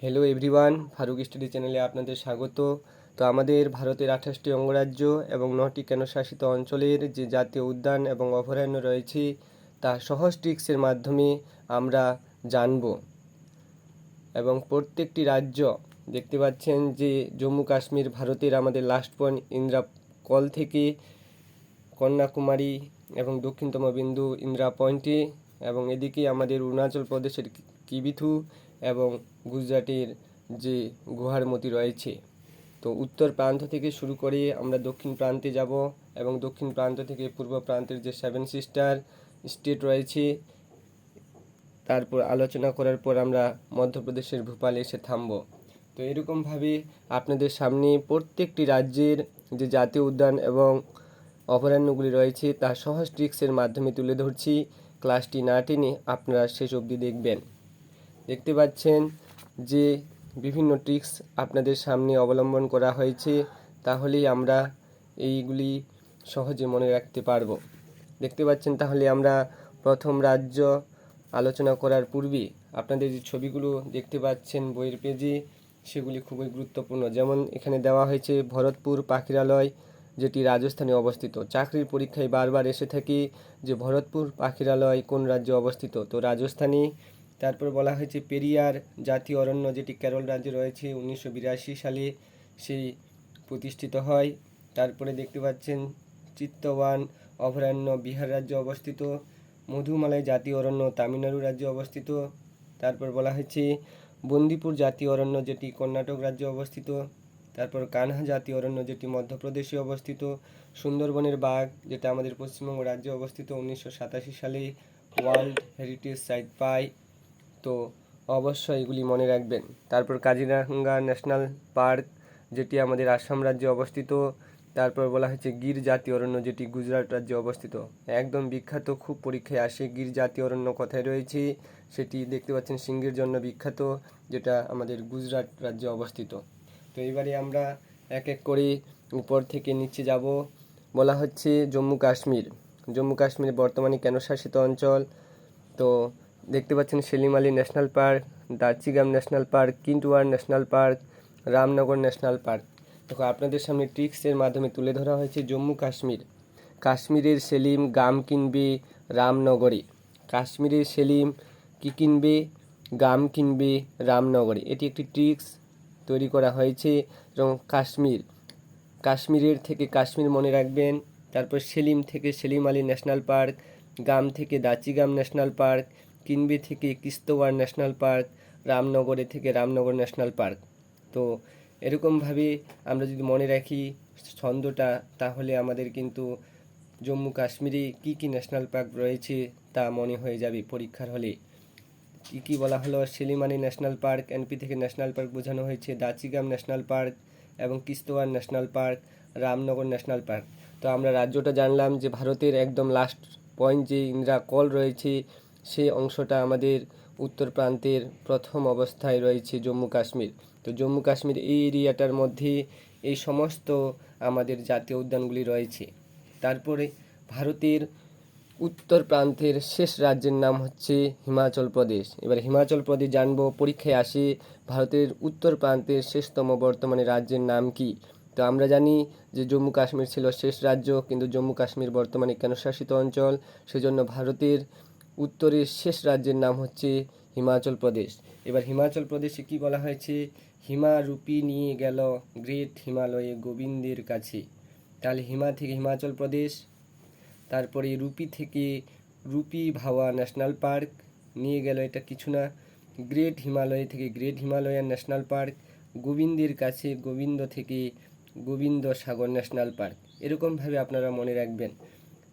Hello everyone, Faruk study চ্যানেলে আপনাদের স্বাগত। তো আমাদের ভারতের 28টি অঙ্গরাজ্য এবং 9টি কেন্দ্রশাসিত অঞ্চলের যে জাতীয় উদ্যান এবং অভয়ারণ্য রয়েছে তা সহজ ট্রিক্সের মাধ্যমে আমরা জানব। এবং প্রত্যেকটি রাজ্য দেখতে পাচ্ছেন যে জম্মু কাশ্মীর ভারতের আমাদের লাস্ট পয়েন্ট ইন্দিরা কল থেকে কন্যাকুমারী এবং দক্ষিণতম বিন্দু ইন্দিরা পয়েন্টে, এবং এদিকে আমাদের অরুণাচল প্রদেশের কিবিথু এবং গুজরাটের যে গুহারমতি রয়েছে। তো উত্তর প্রান্ত থেকে শুরু করে আমরা দক্ষিণ প্রান্তে যাব এবং দক্ষিণ প্রান্ত থেকে পূর্ব প্রান্তের যে 7 সিস্টার স্টেট রয়েছে তারপর আলোচনা করার পর আমরা মধ্যপ্রদেশের ভোপালে এসে থামব। তো এরকমভাবে আপনাদের সামনে প্রত্যেকটি রাজ্যের যে জাতীয় উদ্যান এবং অভয়ারণ্যগুলি রয়েছে তা সহজ ট্রিক্সের মাধ্যমে তুলে ধরছি। ক্লাসটি না টেনে আপনারা শেষ অবধি দেখবেন। দেখতে পাচ্ছেন যে বিভিন্ন ট্রিক্স আপনাদের সামনে অবলম্বন করা হয়েছে, তাহলেই আমরা এইগুলি সহজে মনে রাখতে পারব। দেখতে পাচ্ছেন, তাহলে আমরা প্রথম রাজ্য আলোচনা করার পূর্বে আপনাদের যে ছবিগুলো দেখতে পাচ্ছেন বইয়ের পেজে সেগুলি খুবই গুরুত্বপূর্ণ। যেমন এখানে দেওয়া হয়েছে ভরতপুর পাখিরালয়, যেটি রাজস্থানে অবস্থিত। চাকরির পরীক্ষায় বারবার এসে থাকে যে ভরতপুর পাখিরালয় কোন রাজ্যে অবস্থিত, তো রাজস্থানে। তারপর বলা হয়েছে পেরিয়ার জাতীয় অরণ্য, যেটি কেরল রাজ্যে রয়েছে, 1982 সালে সেই প্রতিষ্ঠিত হয়। তারপরে দেখতে পাচ্ছেন চিত্তওয়ান অভয়ারণ্য বিহার রাজ্যে অবস্থিত। মধুমালাই জাতীয় অরণ্য তামিলনাড়ু রাজ্যে অবস্থিত। তারপর বলা হয়েছে বন্দিপুর জাতীয় অরণ্য, যেটি কর্ণাটক রাজ্যে অবস্থিত। তারপর কানহা জাতীয় অরণ্য, যেটি মধ্যপ্রদেশে অবস্থিত। সুন্দরবনের বাঘ, যেটা আমাদের পশ্চিমবঙ্গ রাজ্যে অবস্থিত, 1987 সালে ওয়ার্ল্ড হেরিটেজ সাইট পায়। তো অবশ্যই এগুলি মনে রাখবেন। তারপর কাজিরাঙ্গা ন্যাশনাল পার্ক, যেটি আমাদের আসাম রাজ্যে অবস্থিত। তারপর বলা হয়েছে গির জাতীয় অরণ্য, যেটি গুজরাট রাজ্যে অবস্থিত। একদম বিখ্যাত, খুব পরীক্ষায় আসে। গির জাতীয় অরণ্য কোথায় রয়েছে সেটি দেখতে পাচ্ছেন, সিংহের জন্য বিখ্যাত, যেটা আমাদের গুজরাট রাজ্যে অবস্থিত। তো এবারে আমরা এক এক করে উপর থেকে নিচে যাব। বলা হচ্ছে জম্মু কাশ্মীর। জম্মু কাশ্মীর বর্তমানে কেন্দ্রশাসিত অঞ্চল। তো দেখতে পাচ্ছেন Salim Ali national park, Dachigam national park, Kishtwar national park, Ramnagar national park. দেখো আপনাদের সামনে ট্রিক্সের মাধ্যমে তুলে ধরা হয়েছে জম্মু কাশ্মীর। কাশ্মীরের সেলিম গাম কিনবে রামনগরে। কাশ্মীরের সেলিম কি কিনবে? গাম কিনবে রামনগরে। এটি একটি ট্রিক্স তৈরি করা হয়েছে। এবং কাশ্মীরের থেকে কাশ্মীর মনে রাখবেন। তারপর সেলিম থেকে সেলিম আলী ন্যাশনাল পার্ক, গাম থেকে দাচিগাম ন্যাশনাল পার্ক, কিনবে থেকে কিস্তওয়ার ন্যাশনাল পার্ক, রামনগরে থেকে রামনগর ন্যাশনাল পার্ক। তো এরকমভাবে আমরা যদি মনে রাখি ছন্দটা, তাহলে আমাদের কিন্তু জম্মু কাশ্মীরে কি কি ন্যাশনাল পার্ক রয়েছে তা মনে হয়ে যাবে পরীক্ষার হলে। কী কী বলা হলো? Salim Ali national park, NP থেকে ন্যাশনাল পার্ক বোঝানো হয়েছে, দাচিগাম ন্যাশনাল পার্ক এবং Kishtwar national park, Ramnagar national park. তো আমরা রাজ্যটা জানলাম যে ভারতের একদম লাস্ট পয়েন্ট যে ইন্দিরা কল রয়েছে সেই অংশটা আমাদের উত্তর প্রান্তের প্রথম অবস্থায় রয়েছে জম্মু কাশ্মীর। তো জম্মু কাশ্মীর এই এরিয়াটার মধ্যে এই সমস্ত আমাদের জাতীয় উদ্যানগুলি রয়েছে। তারপরে ভারতের উত্তর প্রান্তের শেষ রাজ্যের নাম হচ্ছে হিমাচল প্রদেশ। এবার হিমাচল প্রদেশ জানবো, পরীক্ষায় আসে ভারতের উত্তর প্রান্তের শেষতম বর্তমানে রাজ্যের নাম কি। তো আমরা জানি যে জম্মু কাশ্মীর ছিল শেষ রাজ্য, কিন্তু জম্মু কাশ্মীর বর্তমানে কেন্দ্রশাসিত অঞ্চল, সেজন্য ভারতের উত্তরের শেষ রাজ্যের নাম হচ্ছে হিমাচল প্রদেশ। এবার হিমাচল প্রদেশে কি বলা হয়েছে? হিমা রূপী নিয়ে গেল গ্রেট হিমালয়ে গোবিন্দের কাছে। তাহলে হিমা থেকে হিমাচল প্রদেশ। তারপরে রুপি থেকে রুপি ভাওয়া ন্যাশনাল পার্ক নিয়ে গেল, এটা কিছু না। গ্রেট হিমালয় থেকে গ্রেট হিমালয়ান ন্যাশনাল পার্ক। গোবিন্দের কাছে গোবিন্দ থেকে গোবিন্দ সাগর ন্যাশনাল পার্ক। এরকমভাবে আপনারা মনে রাখবেন।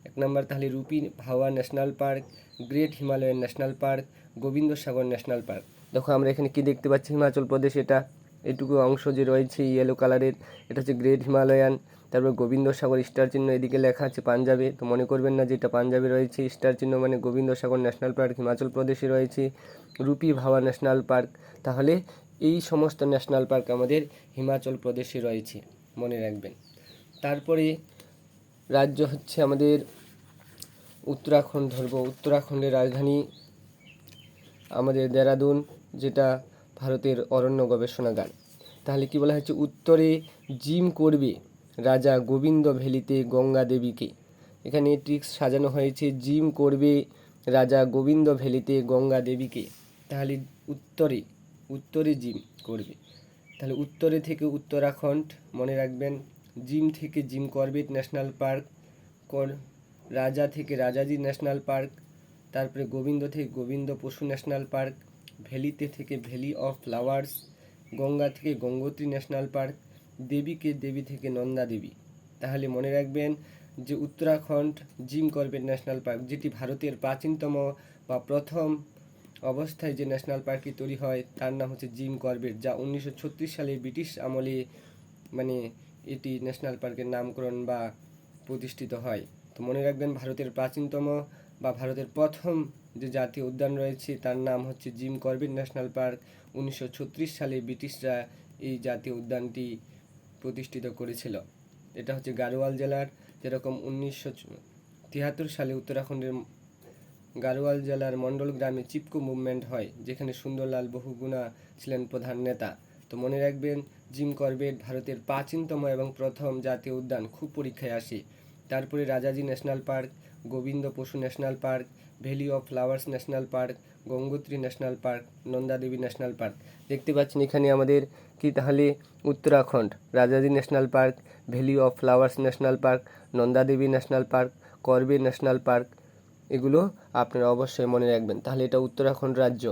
এক নম্বর তাহলে Rupi Bhawa national park, great Himalayan national park, Gobind Sagar national park. দেখো আমরা এখানে কি দেখতে পাচ্ছি? হিমাচল প্রদেশ, এটা এটুকু অংশ যে রয়েছে ইয়েলো কালারের, এটা হচ্ছে গ্রেট হিমালয়ান। তারপর গোবিন্দ সাগর স্টার চিহ্ন এদিকে লেখা আছে পাঞ্জাবে, তো মনে করবেন না যে এটা পাঞ্জাবে রয়েছে। স্টার চিহ্ন মানে গোবিন্দ সাগর ন্যাশনাল পার্ক হিমাচল প্রদেশে রয়েছে। রুপি ভাওয়া ন্যাশনাল পার্ক, তাহলে এই সমস্ত ন্যাশনাল পার্ক আমাদের হিমাচল প্রদেশে রয়েছে, মনে রাখবেন। তারপরে রাজ্য হচ্ছে আমাদের উত্তরাখণ্ড ধরব। উত্তরাখণ্ডের রাজধানী আমাদের দেরাদুন, যেটা ভারতের অরণ্য গবেষণাগার। তাহলে কি বলা হয়েছে, উত্তরে জিম করবে রাজা গোবিন্দ ভ্যালিতে গঙ্গা দেবীকে। এখানে ট্রিক্স সাজানো হয়েছে, জিম করবে রাজা গোবিন্দ ভ্যালিতে গঙ্গা দেবীকে। তাহলে উত্তরে উত্তরে জিম করবে, তাহলে উত্তরে থেকে উত্তরাখণ্ড মনে রাখবেন, জিম থেকে জিম করবেট ন্যাশনাল পার্ক, রাজা থেকে রাজাজি ন্যাশনাল পার্ক, তারপরে গোবিন্দ থেকে গোবিন্দ পশু ন্যাশনাল পার্ক, ভ্যালিতে থেকে ভ্যালি অফ ফ্লাওয়ার্স, গঙ্গা থেকে গঙ্গোত্রী ন্যাশনাল পার্ক, দেবীকে দেবী থেকে নন্দা দেবী। তাহলে মনে রাখবেন যে Uttarakhand Jim Corbett national park, যেটি ভারতের প্রাচীনতম বা প্রথম অবস্থায় যে ন্যাশনাল পার্কটি তৈরি হয় তার নাম হচ্ছে জিম করবেট, যা 1936 সালে ব্রিটিশ আমলে মানে এটি ন্যাশনাল পার্কের নামকরণ বা প্রতিষ্ঠিত হয়। তো মনে রাখবেন ভারতের প্রাচীনতম বা ভারতের প্রথম যে জাতীয় উদ্যান রয়েছে তার নাম হচ্ছে জিম করবেট ন্যাশনাল পার্ক। 1936 সালে ব্রিটিশরা এই জাতীয় উদ্যানটি প্রতিষ্ঠিত করেছিল। এটা হচ্ছে গাড়োয়াল জেলার, যেরকম 1973 সালে উত্তরাখণ্ডের গাড়োয়াল জেলার মণ্ডল গ্রামে চিপকো মুভমেন্ট হয়, যেখানে সুন্দরলাল বহুগুণা ছিলেন প্রধান নেতা। তো মনে রাখবেন জিম করবেট ভারতের প্রাচীনতম এবং প্রথম জাতীয় উদ্যান, খুব পরীক্ষায় আসে। তারপরে Rajaji national park, Govind Pashu national park, valley of flowers national park, Gangotri national park, Nandadevi national park. দেখতে পাচ্ছেন এখানে আমাদের কি, তাহলে Uttarakhand Rajaji national park, valley of flowers national park, Nandadevi national park, Corbett national park, এগুলো আপনারা অবশ্যই মনে রাখবেন। তাহলে এটা উত্তরাখণ্ড রাজ্য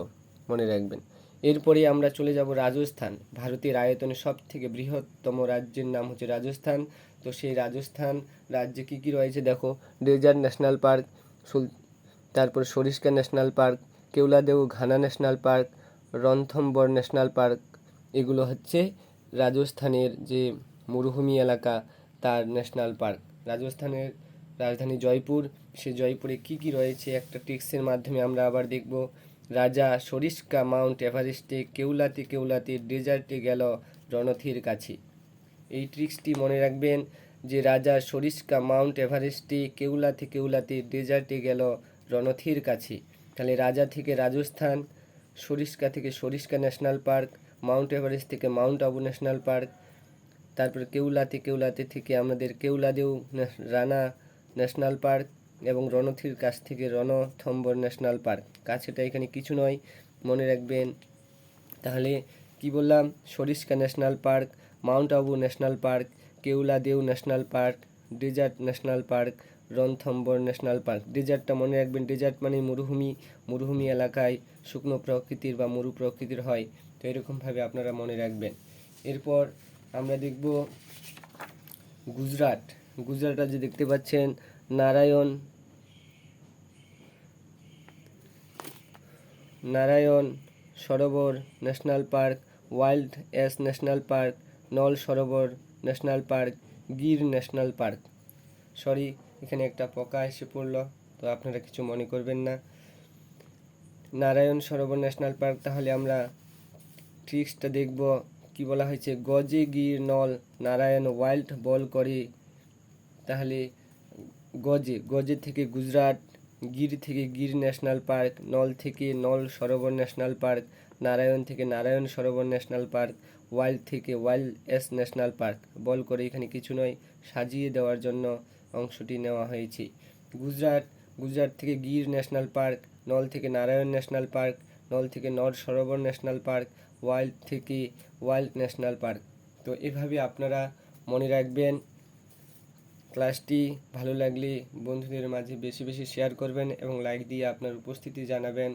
মনে রাখবেন। এরপরে আমরা চলে যাব রাজস্থান। ভারতের আয়তনে সব থেকে বৃহত্তম রাজ্যের নাম হচ্ছে রাজস্থান। তো সেই রাজস্থান রাজ্যে কী কী রয়েছে দেখো, ডেজার্ট ন্যাশনাল পার্ক, তারপর Sariska national park, Keoladeo Ghana national park, Ranthambore national park, এগুলো হচ্ছে রাজস্থানের যে মরুভূমি এলাকা তার ন্যাশনাল পার্ক। রাজস্থানের রাজধানী জয়পুর, সে জয়পুরে কি কি রয়েছে একটা ট্রিক্সের মাধ্যমে আমরা আবার দেখব। রাজা সরিস্কা মাউন্ট এভারেস্টে কেওলাতে কেওলাতে ডেজার্টে গেল রণথীর কাছে। এই ট্রিক্সটি মনে রাখবেন যে রাজা সরিস্কা মাউন্ট এভারেস্টে কেওলাতে কেওলাতে ডেজার্টে গেল রণথীর কাছে। তাহলে রাজা থেকে রাজস্থান, সরিস্কা থেকে Sariska national park, Mount Everest থেকে মাউন্ট আবু ন্যাশনাল পার্ক, তারপরে কেওলাতে কেওলাতে থেকে আমাদের কেওলাদেও রানা ন্যাশনাল পার্ক, এবং রণথীর কাছ থেকে রণথম্বর ন্যাশনাল পার্ক। কাছেটা এখানে কিছু নয়, মনে রাখবেন। তাহলে কি বললাম, Sariska national park, mount Abu national park, Keoladeo national park, desert national park, Ranthambore national park. ডেজার্টটা মনে রাখবেন, ডেজার্ট মানে মরুভূমি, মরুভূমি এলাকায় শুকনো প্রকৃতির বা মরু প্রকৃতির হয়। তো এরকমভাবে আপনারা মনে রাখবেন। এরপর আমরা দেখব গুজরাট। গুজরাট রাজ্যে দেখতে পাচ্ছেন Narayan Sarovar national park, wild ass national park, Nal Sarovar national park, Gir national park. Sorry, এখানে একটা পোকা এসে পড়ল, তো আপনারা কিছু মনে করবেন না। নারায়ণ সরোবর ন্যাশনাল পার্ক, তাহলে আমরা ট্রিক্সটা দেখব। কি বলা হয়েছে, গজে গির নল নারায়ণ ওয়াইল্ড বল করে। তাহলে গজে থেকে গুজরাট, গির থেকে গির ন্যাশনাল পার্ক, নল থেকে নল সরোবর ন্যাশনাল পার্ক, নারায়ণ থেকে Narayan Sarovar national park, wild থেকে ওয়াইল্ড এস ন্যাশনাল পার্ক। বল করে এখানে কিছু নয়, সাজিয়ে দেওয়ার জন্য অংশটি নেওয়া হয়েছে। গুজরাট থেকে গির ন্যাশনাল পার্ক, নল থেকে নারায়ণ ন্যাশনাল পার্ক, নল থেকে নল সরোবর ন্যাশনাল পার্ক, ওয়াইল্ড থেকে ওয়াইল্ড ন্যাশনাল পার্ক। তো এভাবে আপনারা মনে রাখবেন। ক্লাসটি ভালো লাগলে বন্ধুদের মাঝে বেশি বেশি শেয়ার করবেন এবং লাইক দিয়ে আপনার উপস্থিতি জানাবেন।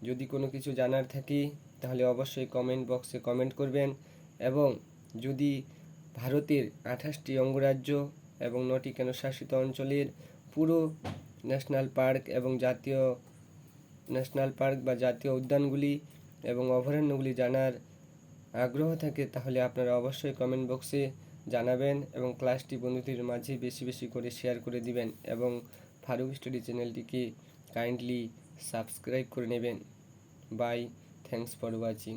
যদি কোনো কিছু জানার থাকে তাহলে অবশ্যই কমেন্ট বক্সে কমেন্ট করবেন। এবং যদি ভারতের 28টি অঙ্গরাজ্য এবং 9টি কেন্দ্রশাসিত অঞ্চলের পুরো ন্যাশনাল পার্ক এবং জাতীয় ন্যাশনাল পার্ক বা জাতীয় উদ্যানগুলি এবং অভয়ারণ্যগুলি জানার আগ্রহ থাকে, তাহলে আপনারা অবশ্যই কমেন্ট বক্সে জানাবেন এবং ক্লাসটি বন্ধুদের মাঝে বেশি বেশি করে শেয়ার করে দিবেন এবং ফারুক স্টাডি চ্যানেলটিকে কাইন্ডলি সাবস্ক্রাইব করে নেবেন। Bye, thanks for watching.